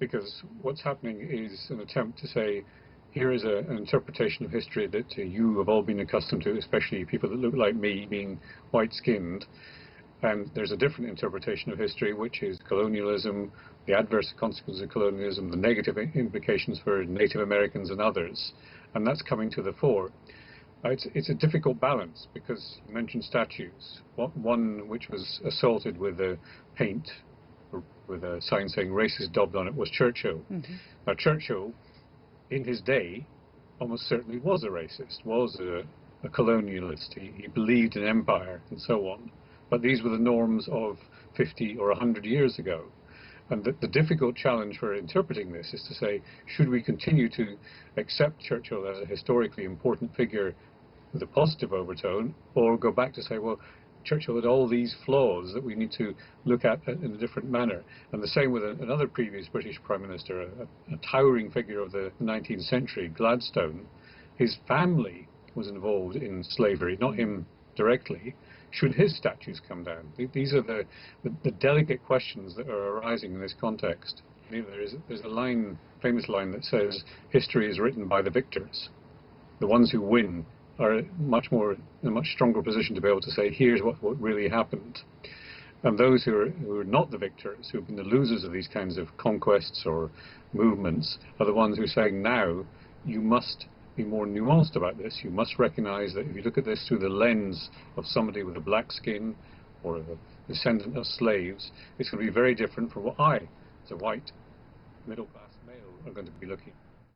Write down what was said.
because what's happening is an attempt to say, here is an interpretation of history that you have all been accustomed to, especially people that look like me, being white-skinned. And there's a different interpretation of history, which is colonialism, the adverse consequences of colonialism, the negative implications for Native Americans and others. And that's coming to the fore. It's a difficult balance, because you mentioned statues. One which was assaulted with a paint, with a sign saying racist daubed on it, was Churchill. Mm-hmm. Now Churchill, in his day, almost certainly was a racist, was a colonialist. He believed in empire and so on. But these were the norms of 50 or 100 years ago. And the difficult challenge for interpreting this is to say, should we continue to accept Churchill as a historically important figure with a positive overtone, or go back to say, well, Churchill had all these flaws that we need to look at in a different manner. And the same with another previous British Prime Minister, a towering figure of the 19th century, Gladstone. His family was involved in slavery, not him directly. Should his statues come down? These are the delicate questions that are arising in this context. You know, there's a famous line that says, history is written by the victors. The ones who win are in a much stronger position to be able to say, here's what really happened. And those who are not the victors, who have been the losers of these kinds of conquests or movements, are the ones who are saying, now you must be more nuanced about this. You must recognize that if you look at this through the lens of somebody with a black skin or a descendant of slaves, it's going to be very different from what I, as a white middle-class male, are going to be looking at.